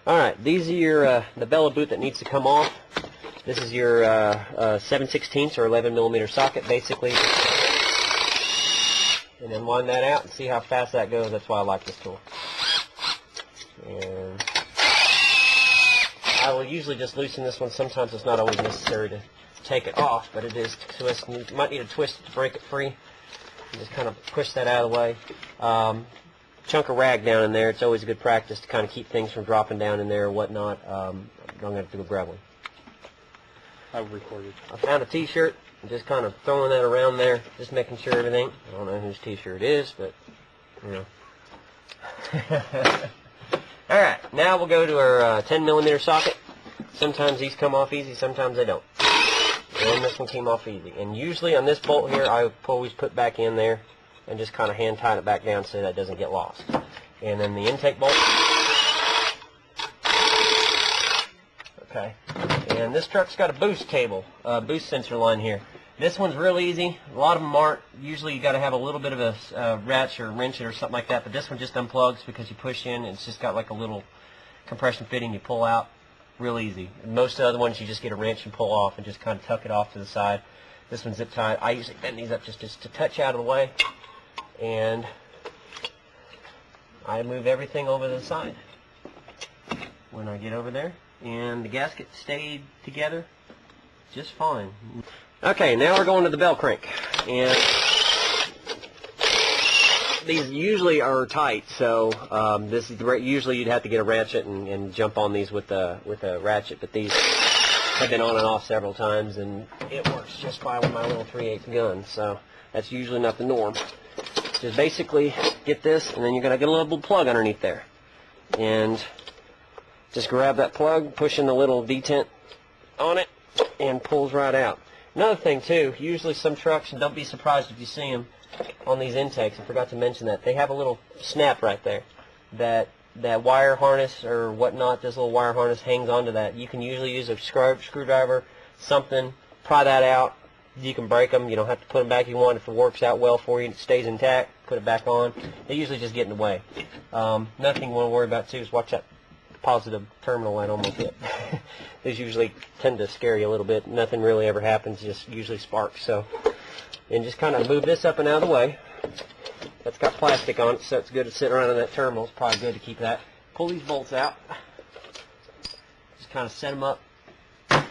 Alright, these are your the bellow boot that needs to come off. This is your 7/16 or 11mm socket, basically. And then wind that out and see how fast that goes. That's why I like this tool. And I will usually just loosen this one. Sometimes it's not always necessary to take it off, but it is to twist. You might need to twist it to break it free. And just kind of push that out of the way. Chunk of rag down in there. It's always a good practice to kind of keep things from dropping down in there or whatnot. I'm going to have to go grab one. I've recorded. I found a t-shirt. Just kind of throwing that around there, just making sure everything. I don't know whose t-shirt it is, but you know. Alright, now we'll go to our 10mm socket. Sometimes these come off easy, sometimes they don't. And this one came off easy. And usually on this bolt here, I always put back in there and just kind of hand tighten it back down so that it doesn't get lost. And then the intake bolt. Okay. And this truck's got a boost cable, boost sensor line here. This one's real easy. A lot of them aren't. Usually you got to have a little bit of a ratchet or wrench it or something like that. But this one just unplugs because you push in. It's just got like a little compression fitting you pull out. Real easy. Most of the other ones you just get a wrench and pull off and just kind of tuck it off to the side. This one's zip tied. I usually bend these up just to touch out of the way. And I move everything over to the side when I get over there. And the gasket stayed together just fine. Okay, now we're going to the bell crank. And these usually are tight, so this is usually you'd have to get a ratchet and jump on these with a ratchet, but these have been on and off several times, and it works just fine with my little 3/8 gun, so that's usually not the norm. Just basically get this, and then you're going to get a little plug underneath there. And just grab that plug, push in the little detent on it, and pulls right out. Another thing too, usually some trucks, and don't be surprised if you see them on these intakes, I forgot to mention that, they have a little snap right there. That wire harness or whatnot, this little wire harness hangs onto that. You can usually use a screwdriver, something, pry that out. You can break them, you don't have to put them back if you want. If it works out well for you and it stays intact, put it back on. They usually just get in the way. Nothing you want to worry about too is watch that positive terminal light almost hit. These usually tend to scare you a little bit. Nothing really ever happens, just usually sparks. So, and just kind of move this up and out of the way. That's got plastic on it, so it's good to sit around in that terminal. It's probably good to keep that. Pull these bolts out. Just kind of set them up. I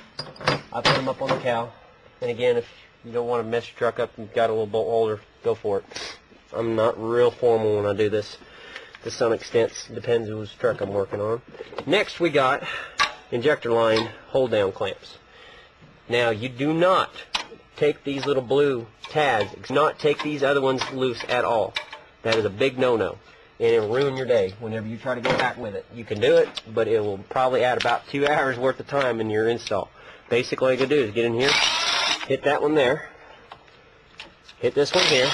put them up on the cow. And again, if you don't want to mess your truck up and you've got a little bolt holder, go for it. I'm not real formal when I do this. To some extent, depends on whose truck I'm working on. Next we got injector line hold down clamps. Now you do not take these little blue tabs, do not take these other ones loose at all. That is a big no-no. And it'll ruin your day whenever you try to go back with it. You can do it, but it will probably add about 2 hours worth of time in your install. Basically all you gotta do is get in here, hit that one there, hit this one here,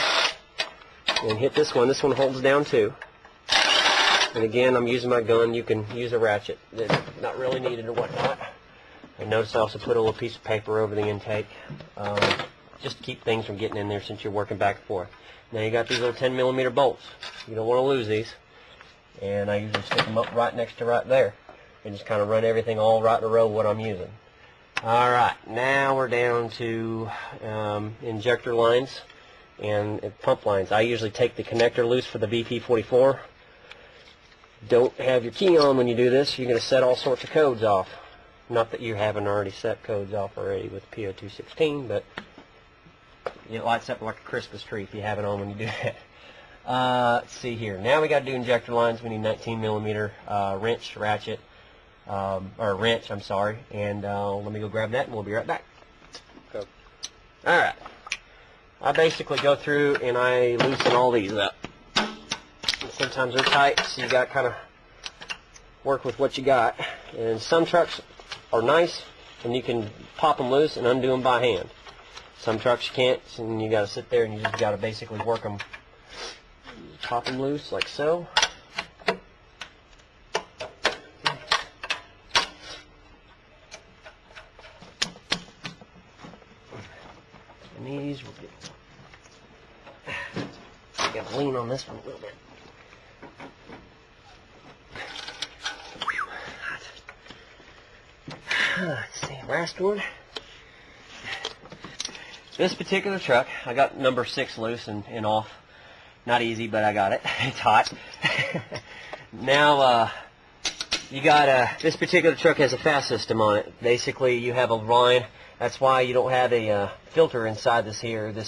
and hit this one. This one holds down too. And again, I'm using my gun. You can use a ratchet. It's not really needed or whatnot. And notice I also put a little piece of paper over the intake, just to keep things from getting in there since you're working back and forth. Now you got these little 10mm bolts. You don't want to lose these. And I usually stick them up right next to right there. And just kind of run everything all right in a row what I'm using. Alright, now we're down to injector lines and pump lines. I usually take the connector loose for the VP-44. Don't have your key on when you do this. You're going to set all sorts of codes off. Not that you haven't already set codes off already with PO216, but it lights up like a Christmas tree if you have it on when you do that. Let's see here. Now we got to do injector lines. We need 19mm wrench, ratchet, or wrench, I'm sorry. And let me go grab that and we'll be right back. Go. Alright. I basically go through and I loosen all these up. Sometimes they're tight, so you got to kind of work with what you got. And some trucks are nice, and you can pop them loose and undo them by hand. Some trucks you can't, and you got to sit there and you just got to basically work them. Pop them loose like so. And these will get. I got to lean on this one a little bit. Let's see, last one. This particular truck, I got number 6 loose and off. Not easy, but I got it. It's hot. Now, you got this particular truck has a fast system on it. Basically, you have a line. That's why you don't have a filter inside this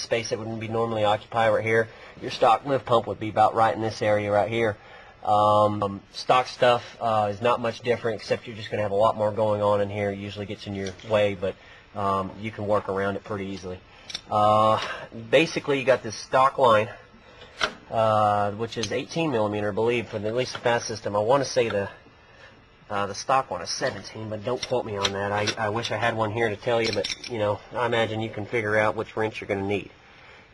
space that wouldn't be normally occupied right here. Your stock lift pump would be about right in this area right here. Stock stuff is not much different, except you're just going to have a lot more going on in here. It usually gets in your way, but you can work around it pretty easily. Basically, you got this stock line, which is 18 millimeter, I believe, for at least the fast system. I want to say the stock one is 17, but don't quote me on that. I wish I had one here to tell you, but you know, I imagine you can figure out which wrench you're going to need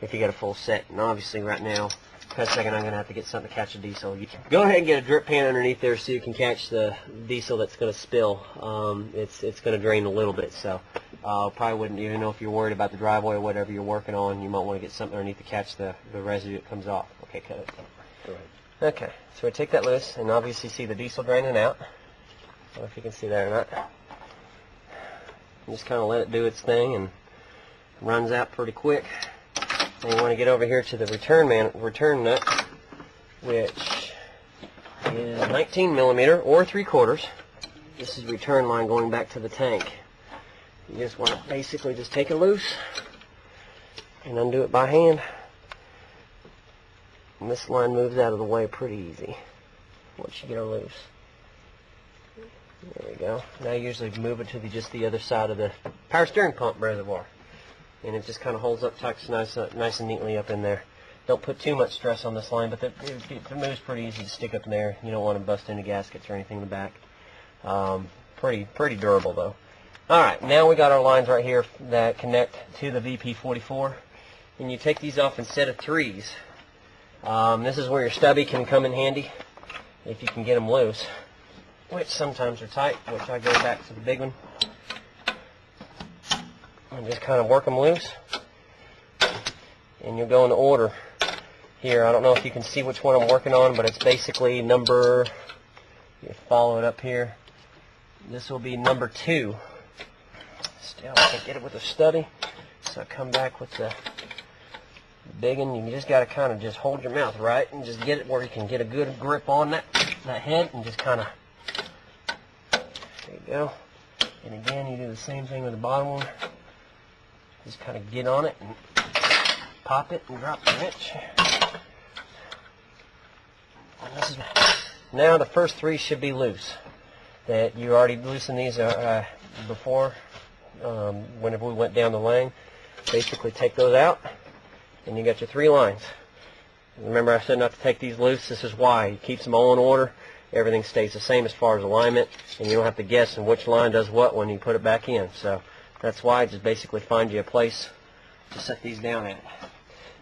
if you get a full set. And obviously, right now, for a second, I'm going to have to get something to catch the diesel. You can go ahead and get a drip pan underneath there so you can catch the diesel that's going to spill. It's going to drain a little bit, so probably wouldn't even know if you're worried about the driveway or whatever you're working on. You might want to get something underneath to catch the residue that comes off. Okay, cut it. Go ahead. Okay, so I take that loose, and obviously see the diesel draining out. I don't know if you can see that or not. You just kind of let it do its thing, and it runs out pretty quick. And you want to get over here to the return nut, which is 19 millimeter or 3/4. This is return line going back to the tank. You just want to basically just take it loose and undo it by hand. And this line moves out of the way pretty easy once you get it loose. There we go. Now you usually move it to just the other side of the power steering pump reservoir. And it just kind of holds up, tucks nice and neatly up in there. Don't put too much stress on this line, but it moves pretty easy to stick up in there. You don't want to bust into gaskets or anything in the back. Pretty durable though. Alright, now we got our lines right here that connect to the VP-44. And you take these off in a set of 3s. This is where your stubby can come in handy if you can get them loose, which sometimes are tight, which I go back to the big one. And just kind of work them loose, and you'll go in order here. I don't know if you can see which one I'm working on, but it's basically number, you follow it up here, this will be number 2. Still, I can't get it with a stubby, so I come back with the big one. You just got to kind of just hold your mouth right and just get it where you can get a good grip on that head, and just kind of, there you go. And again, you do the same thing with the bottom one. Just kind of get on it and pop it and drop the wrench. Now the first 3 should be loose. That you already loosened these before, whenever we went down the lane. Basically take those out, and you got your 3 lines. Remember I said not to take these loose. This is why. It keeps them all in order. Everything stays the same as far as alignment, and you don't have to guess in which line does what when you put it back in. So that's why. Just basically find you a place to set these down at.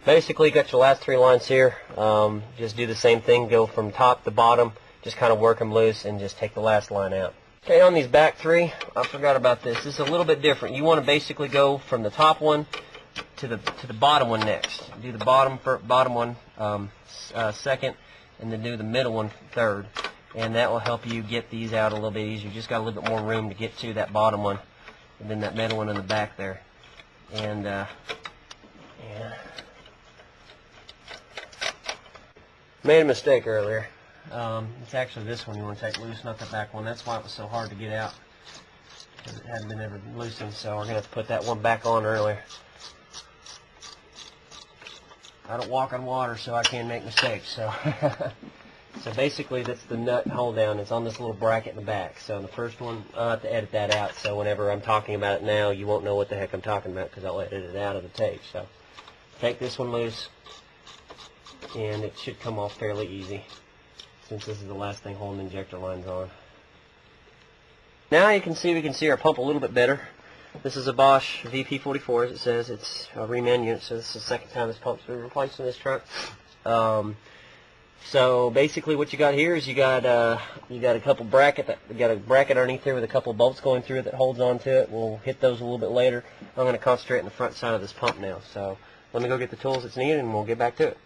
Basically, you got your last 3 lines here. Just do the same thing. Go from top to bottom. Just kind of work them loose and just take the last line out. Okay, on these back 3, I forgot about this. This is a little bit different. You want to basically go from the top one to the bottom one next. Do the bottom one second, and then do the middle one third. And that will help you get these out a little bit easier. You just got a little bit more room to get to that bottom one, and then that middle one in the back there. And yeah, made a mistake earlier. It's actually this one you want to take loose, not the back one. That's why it was so hard to get out, because it hadn't been ever loosened. So we're gonna have to put that one back on earlier. I don't walk on water, so I can't make mistakes. So so basically, that's the nut hold down. It's on this little bracket in the back. So the first one, I'll have to edit that out. So whenever I'm talking about it now, you won't know what the heck I'm talking about, because I'll edit it out of the tape. So take this one loose, and it should come off fairly easy, since this is the last thing holding injector lines on. Now we can see our pump a little bit better. This is a Bosch VP-44, as it says. It's a reman unit, so this is the second time this pump's been replaced in this truck. So basically, what you got here is you got a couple bracket. You got a bracket underneath there with a couple of bolts going through it that holds onto it. We'll hit those a little bit later. I'm going to concentrate on the front side of this pump now. So let me go get the tools that's needed, and we'll get back to it.